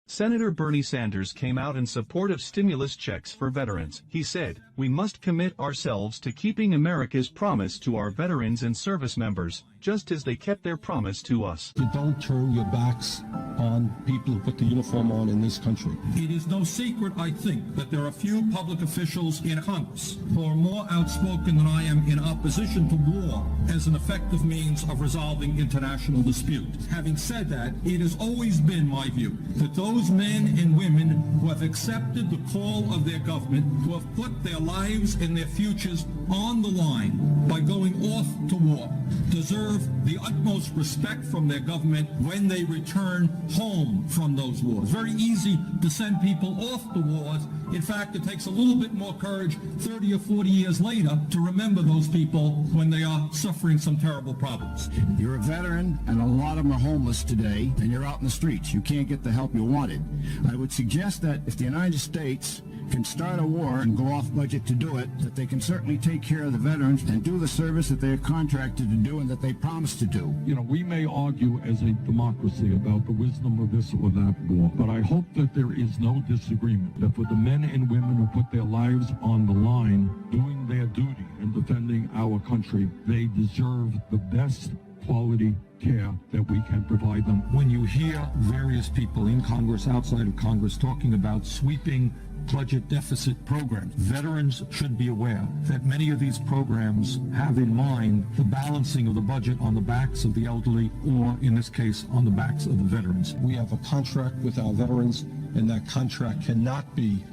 Senator Bernie Sanders came out in support of stimulus checks for veterans. He said, "We must commit ourselves to keeping America's promise to our veterans and service members, just as they kept their promise to us." You don't turn your backs on people who put the uniform on in this country. It is no secret, I think, that there are few public officials in Congress who are more outspoken than I am in opposition to war as an effective means of resolving international dispute. Having said that, it has always been my view that those men and women who have accepted the call of their government, who have put their lives and their futures on the line by going off to war, deserve the utmost respect from their government when they return home from those wars. Very easy to send people off to wars. In fact, it takes a little bit more courage 30 or 40 years later to remember those people when they are suffering some terrible problems. You're a veteran, and a lot of them are homeless today, and you're out in the streets. You can't get the help you wanted. I would suggest that if the United States can start a war and go off budget to do it, that they can certainly take care of the veterans and do the service that they're contracted to do and that they promised to do. You know, we may argue as a democracy about the wisdom of this or that war, but I hope that there is no disagreement that for the men and women who put their lives on the line doing their duty and defending our country, they deserve the best quality care that we can provide them. When you hear various people in Congress, outside of Congress, talking about sweeping budget deficit programs, veterans should be aware that many of these programs have in mind the balancing of the budget on the backs of the elderly, or in this case, on the backs of the veterans. We have a contract with our veterans, and that contract cannot be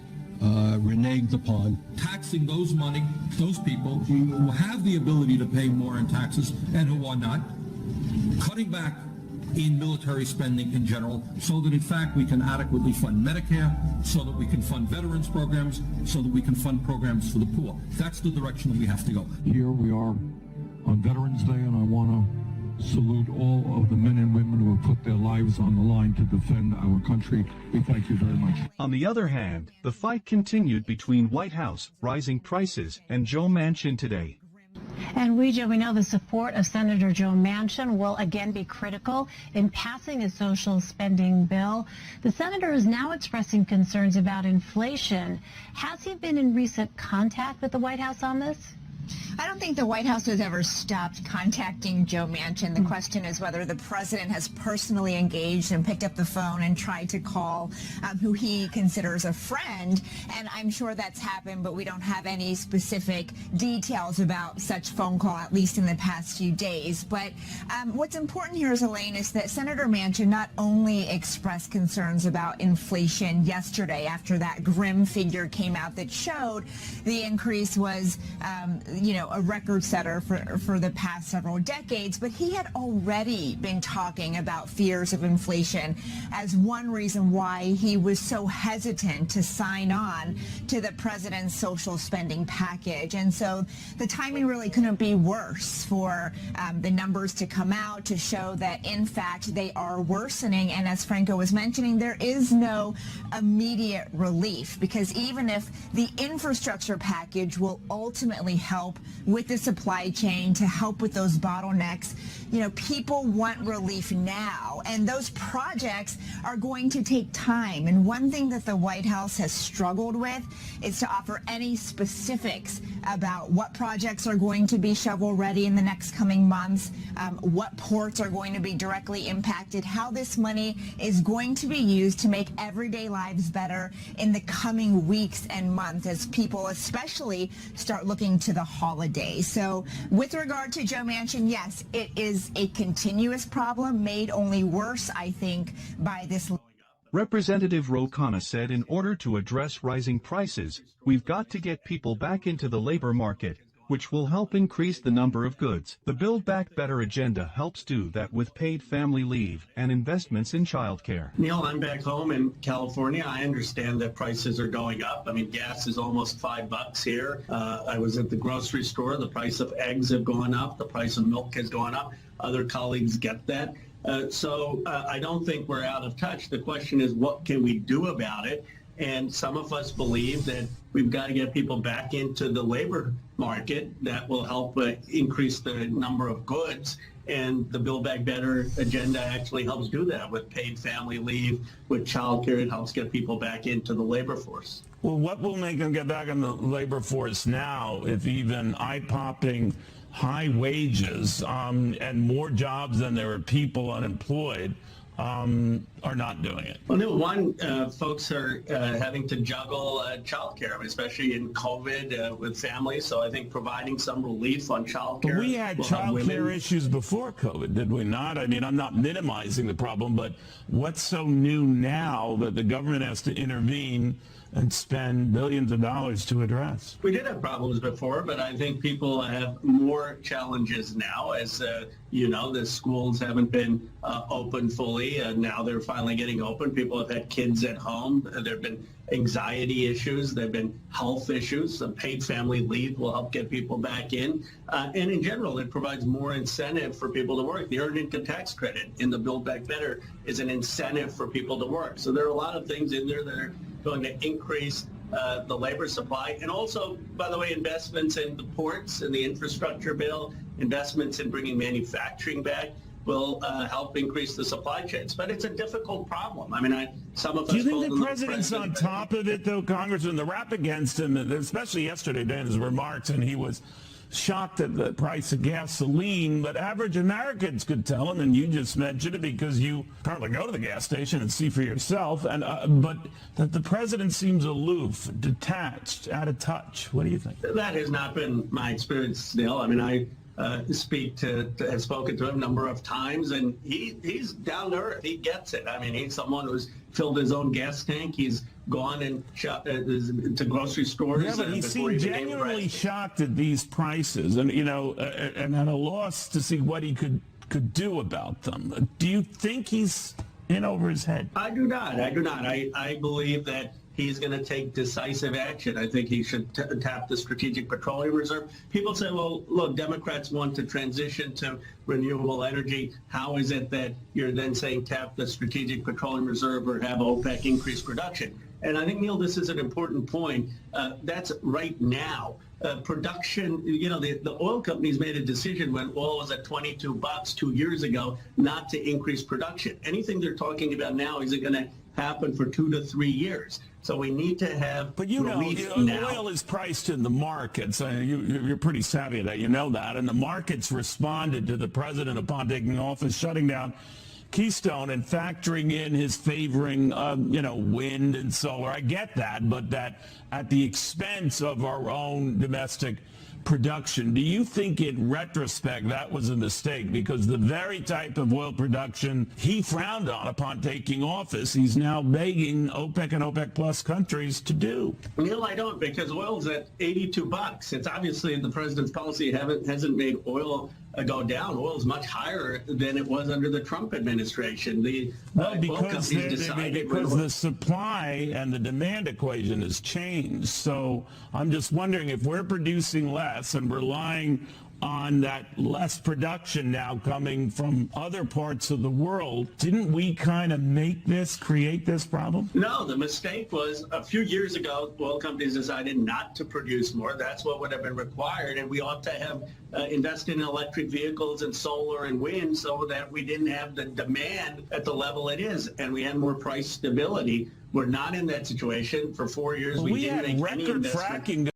reneged upon. Taxing those people who have the ability to pay more in taxes and who are not, cutting back in military spending in general, so that in fact we can adequately fund Medicare, so that we can fund veterans programs, so that we can fund programs for the poor. That's the direction that we have to go. Here we are on Veterans Day, and I want to salute all of the men and women who have put their lives on the line to defend our country. We thank you very much. On the other hand, the fight continued between White House, rising prices, and Joe Manchin today. And we know the support of Senator Joe Manchin will again be critical in passing a social spending bill. The senator is now expressing concerns about inflation. Has he been in recent contact with the White House on this? I don't think the White House has ever stopped contacting Joe Manchin. The question is whether the president has personally engaged and picked up the phone and tried to call who he considers a friend. And I'm sure that's happened, but we don't have any specific details about such phone call, at least in the past few days. But what's important here, Elaine, is that Senator Manchin not only expressed concerns about inflation yesterday after that grim figure came out that showed the increase was, a record setter for the past several decades, but he had already been talking about fears of inflation as one reason why he was so hesitant to sign on to the president's social spending package. And so the timing really couldn't be worse for the numbers to come out to show that, in fact, they are worsening. And as Franco was mentioning, there is no immediate relief, because even if the infrastructure package will ultimately help with the supply chain to help with those bottlenecks, people want relief now, and those projects are going to take time. And one thing that the White House has struggled with is to offer any specifics about what projects are going to be shovel ready in the next coming months, what ports are going to be directly impacted, how this money is going to be used to make everyday lives better in the coming weeks and months as people especially start looking to the holidays. So with regard to Joe Manchin, yes, it is a continuous problem made only worse, I think, by this. Representative Ro Khanna said in order to address rising prices, we've got to get people back into the labor market, which will help increase the number of goods. The Build Back Better agenda helps do that with paid family leave and investments in childcare. Neil, I'm back home in California. I understand that prices are going up. I mean, gas is almost $5 here. I was at the grocery store. The price of eggs have gone up. The price of milk has gone up. Other colleagues get that. So I don't think we're out of touch. The question is, what can we do about it? And some of us believe that we've got to get people back into the labor market. That will help increase the number of goods And the Build Back Better agenda actually helps do that with paid family leave, with childcare. It helps get people back into the labor force. Well, what will make them get back in the labor force now if even eye-popping high wages and more jobs than there are people unemployed are not doing it? Well, no, one, folks are having to juggle childcare, especially in COVID with families. So I think providing some relief on childcare. We had childcare issues before COVID, did we not? I mean, I'm not minimizing the problem, but what's so new now that the government has to intervene and spend billions of dollars to address? We did have problems before, but I think people have more challenges now. As you know, the schools haven't been open fully, and now they're finally getting open. People have had kids at home. There have been anxiety issues. There have been health issues. Some paid family leave will help get people back in. And in general, it provides more incentive for people to work. The Earned Income Tax Credit in the Build Back Better is an incentive for people to work. So there are a lot of things in there that are going to increase the labor supply. And also, by the way, investments in the ports and the infrastructure bill, investments in bringing manufacturing back will help increase the supply chains. But it's a difficult problem. I mean, some of us... Do you think the president's on top of it, though, Congressman? The rap against him, especially yesterday in his remarks, and he was shocked at the price of gasoline, but average Americans could tell him, and you just mentioned it because you probably go to the gas station and see for yourself, and but that the president seems aloof, detached, out of touch. What do you think? That has not been my experience, Neil. I mean, I have spoken to him a number of times, and he's down to earth. He gets it. I mean, he's someone who's filled his own gas tank. He's gone and shopped to grocery stores. Yeah, but he seemed genuinely shocked at these prices, and and at a loss to see what he could do about them. Do you think he's in over his head? I do not. I believe that he's going to take decisive action. I think he should tap the Strategic Petroleum Reserve. People say, well, look, Democrats want to transition to renewable energy. How is it that you're then saying tap the Strategic Petroleum Reserve or have OPEC increase production? And I think, Neil, this is an important point. That's right now. Production, the oil companies made a decision when oil was at $22 2 years ago not to increase production. Anything they're talking about now isn't going to happen for 2 to 3 years. So we need to have relief now. Oil is priced in the markets. You're pretty savvy at that. You know that. And the markets responded to the president upon taking office, shutting down Keystone and factoring in his favoring, wind and solar. I get that, but that at the expense of our own domestic production. Do you think in retrospect that was a mistake? Because the very type of oil production he frowned on upon taking office, he's now begging OPEC and OPEC plus countries to do. Neil, I don't, because oil's at $82. It's obviously the president's policy hasn't made oil go down. Oil is much higher than it was under the Trump administration. Because the supply and the demand equation has changed. So I'm just wondering if we're producing less and relying on that less production now coming from other parts of the world, didn't we kind of create this problem? No, the mistake was a few years ago, oil companies decided not to produce more. That's what would have been required, and we ought to have invested in electric vehicles and solar and wind so that we didn't have the demand at the level it is, and we had more price stability. We're not in that situation. For 4 years, we didn't make any investment. Fracking